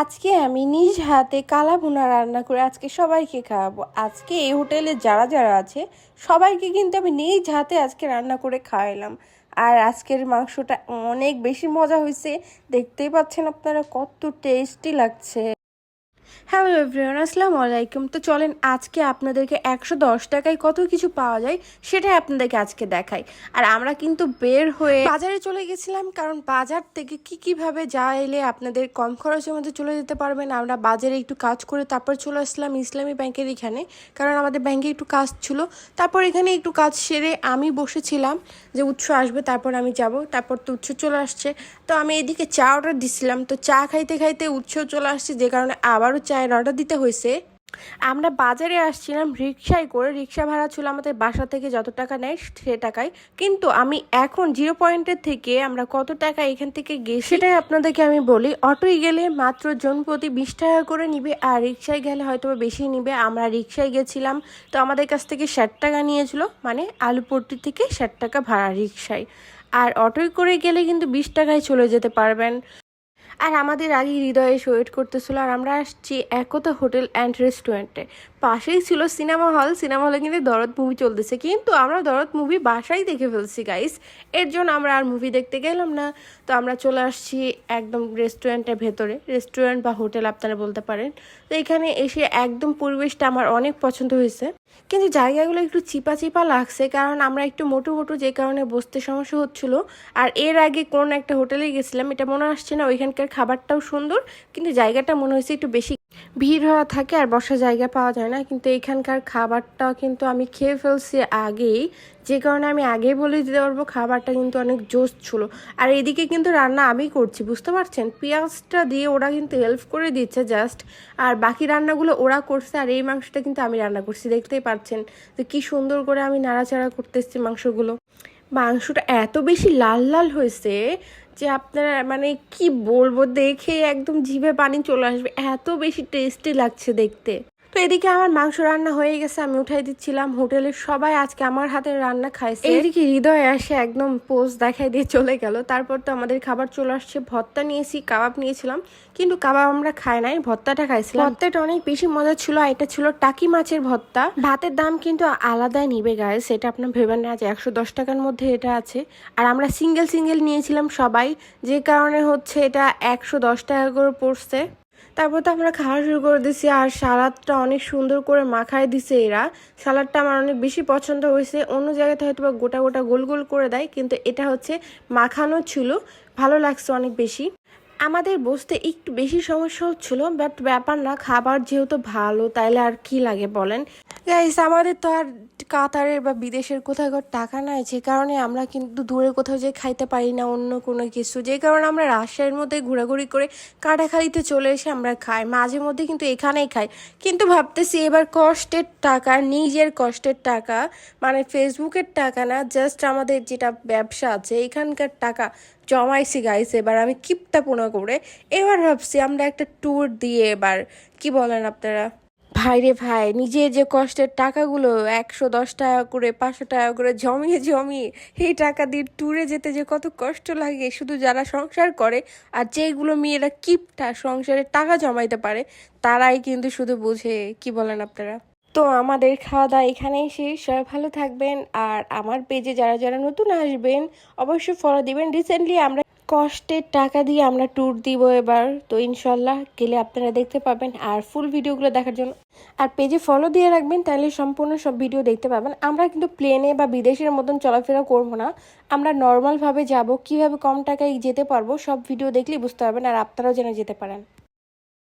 আজকে আমি নিজ হাতে কালা ভুনা রান্না করে আজকে সবাইকে খাওয়াবো। আজকে এই হোটেলে যারা যারা আছে সবাইকে কিন্তু আমি নিজ হাতে আজকে রান্না করে খাওয়াইলাম। আর আজকের মাংসটা অনেক বেশি মজা হয়েছে, দেখতেই পাচ্ছেন আপনারা কত টেস্টি লাগছে। হ্যালো এভরিওয়ান, আসসালামু আলাইকুম। তো চলেন আজকে আপনাদেরকে 110 টাকায় কত কিছু পাওয়া যায় সেটাই আপনাদেরকে আজকে দেখাই। আর আমরা কিন্তু বের হয়ে বাজারে চলে গেছিলাম, কারণ বাজার থেকে কিভাবে এলে আপনাদের কম খরচের মধ্যে চলে যেতে পারবেন। আমরা বাজারে একটু কাজ করে তারপর চলে আসলাম ইসলামী ব্যাংকের এখানে, কারণ আমাদের ব্যাংকে একটু কাজ ছিল। তারপর এখানে একটু কাজ সেরে আমি বসেছিলাম যে উৎস আসবে তারপর আমি যাব। তারপর তো উৎস চলে আসছে, তো আমি এদিকে চা অর্ডার দিছিলাম। তো চা খাইতে খাইতে উৎস চলে আসছে, যে কারণে আবারও চায়ের অর্ডার দিতে হয়েছে। আমরা বাজারে আসছিলাম রিক্সায় করে, রিক্সা ভাড়া ছিল আমাদের বাসা থেকে যত টাকা নেয় সে টাকায়। কিন্তু আমি এখন 0 পয়েন্টের থেকে আমরা কত টাকা এখান থেকে গেছি সেটাই আপনাদেরকে আমি বলি। অটোয় গেলে মাত্র জন প্রতি 20 টাকা করে নিবে, আর রিক্সায় গেলে হয়তো বেশি নিবে। আমরা রিক্সায় গেছিলাম, তো আমাদের কাছ থেকে 60 টাকা নিয়েছিল, মানে আলুপট্টি থেকে 60 টাকা ভাড়া রিক্সায়। আর অটোয় করে গেলে কিন্তু 20 টাকায় চলে যেতে পারবেন। আর আমাদের আগে হৃদয়ে ওয়েট করতেছিল, আর আমরা আসছি একতা হোটেল অ্যান্ড রেস্টুরেন্টে। পাশেই ছিল সিনেমা হল, সিনেমা হলে কিন্তু দরদ মুভি চলতেছে, কিন্তু আমরা দরদ মুভি বাসায় দেখে ফেলছি গাইস। এর জন্য আমরা আর মুভি দেখতে গেলাম না। তো আমরা চলে আসছি একদম রেস্টুরেন্টের ভেতরে, রেস্টুরেন্ট বা হোটেল আপনারা বলতে পারেন। তো এখানে এসে একদম পরিবেশটা আমার অনেক পছন্দ হয়েছে, কিন্তু জায়গাগুলো একটু চিপা চিপা লাগছে, কারণ আমরা একটু মোটু মোটু, যে কারণে বসতে সমস্যা হচ্ছিল। আর এর আগে কোন একটা হোটেলে গেছিলাম, এটা মনে আসছে না, ওইখানকার খাবারটাও সুন্দর, কিন্তু জায়গাটা মনে হয়েছে একটু বেশি ভিড় হওয়া থাকে আর বসার জায়গা পাওয়া যায় না। কিন্তু এখানকার খাবারটাও কিন্তু আমি খেয়ে ফেলছি আগেই, যে কারণে আমি আগেই বলে দিতে পারবো খাবারটা কিন্তু অনেক জোশ ছিল। আর এদিকে কিন্তু রান্না আমি করছি, বুঝতে পারছেন, পেঁয়াজটা দিয়ে ওরা কিন্তু হেল্প করে দিচ্ছে জাস্ট, আর বাকি রান্নাগুলো ওরা করছে। আর এই মাংসটা কিন্তু আমি রান্না করছি, দেখতেই পাচ্ছেন যে কি সুন্দর করে আমি নাড়াচাড়া করতেছি মাংসগুলো। মাংসটা এত বেশি লাল লাল হয়েছে যে আপনারা মানে কি বলবো, দেখে একদম জিভে পানি চলে আসবে, এত বেশি টেস্টি লাগছে দেখতে। তো এদিকে আমার মাংস রান্না হয়ে গেছে, আমি উঠাই দিচ্ছিলাম। হোটেলের সবাই আজকে আমার হাতের রান্না খাইছে। এইদিকে হৃদয় আসে একদম পোজ দেখাই দিয়ে চলে গেল। তারপর তো আমাদের খাবার চলে আসছে, ভর্তা নিয়েছি, কাবাব নিয়েছিলাম, কিন্তু কাবাব আমরা খাই নাই, ভর্তাটা খাইছিলাম। ভর্তাটা অনেক বেশি মজা ছিল। এটা ছিল টাকি মাছের ভর্তা। ভাতের দাম কিন্তু আলাদাই নিবে গায়ে, সেটা আপনার ভেবেন না যে 110 টাকার মধ্যে এটা আছে। আর আমরা সিঙ্গেল সিঙ্গেল নিয়েছিলাম সবাই, যে কারণে হচ্ছে এটা 110 টাকা করে পড়ছে। তারপর তো আমরা খাওয়া শুরু করে দিছি, আর সালাদটা অনেক সুন্দর করে মাখায় দিছে এরা। সালাদটা আমার অনেক বেশি পছন্দ হয়েছে। অন্য জায়গাতে হয়তো বা গোটা গোটা গোল গোল করে দেয়, কিন্তু এটা হচ্ছে মাখানো ছিল, ভালো লাগছে অনেক বেশি। আমাদের বসতে একটু বেশি সমস্যা হচ্ছিল, বাট ব্যাপার না, খাবার যেহেতু ভালো তাইলে আর কি লাগে বলেন গাইস। আমাদের তো আর কাতারের বা বিদেশের কোথাও টাকা নাই, যে কারণে আমরা কিন্তু দূরে কোথাও যে খাইতে পারি না অন্য কোনো কিছু, যে কারণে আমরা রাজশাহীর মধ্যে ঘোরাঘুরি করে কাটাখালিতে চলে এসে আমরা খাই, মাঝে মধ্যে কিন্তু এখানেই খাই। কিন্তু ভাবতেছি এবার কষ্টের টাকা, নিজের কষ্টের টাকা, মানে ফেসবুকের টাকা না, জাস্ট আমাদের যেটা ব্যবসা আছে এখানকার টাকা জমাইছি গাইস। এবার আমি কিপটাপোনা করে এবার ভাবছি আমরা একটা ট্যুর দিয়ে, এবার কি বলেন আপনারা? ভাই রে ভাই, নিজের যে কষ্টের টাকাগুলো 110 টাকা করে 500 টাকা করে জমিয়ে জমিয়ে এই টাকা দিয়ে ট্যুরে যেতে যে কত কষ্ট লাগে, শুধু যারা সংসার করে আর যেগুলো মেয়েরা কিপটা সংসারে টাকা জমাইতে পারে তারাই কিন্তু শুধু বুঝে, কি বলেন আপনারা? তো আমাদের খাওয়া দাওয়া এখানেই শেষ। সবাই ভালো থাকবেন, আর আমার পেজে যারা যারা নতুন আসবেন অবশ্যই ফলো দিবেন। রিসেন্টলি আমরা কষ্টের টাকা দিয়ে আমরা ট্যুর দিব এবার, তো ইনশাল্লাহ গেলে আপনারা দেখতে পাবেন। আর ফুল ভিডিওগুলো দেখার জন্য আর পেজে ফলো দিয়ে রাখবেন, তাহলে সম্পূর্ণ সব ভিডিও দেখতে পাবেন। আমরা কিন্তু প্লেনে বা বিদেশের মতন চলাফেরা করবো না, আমরা নর্মালভাবে যাব, কিভাবে কম টাকায় যেতে পারবো সব ভিডিও দেখলেই বুঝতে পারবেন, আর আপনারাও যেন যেতে পারেন।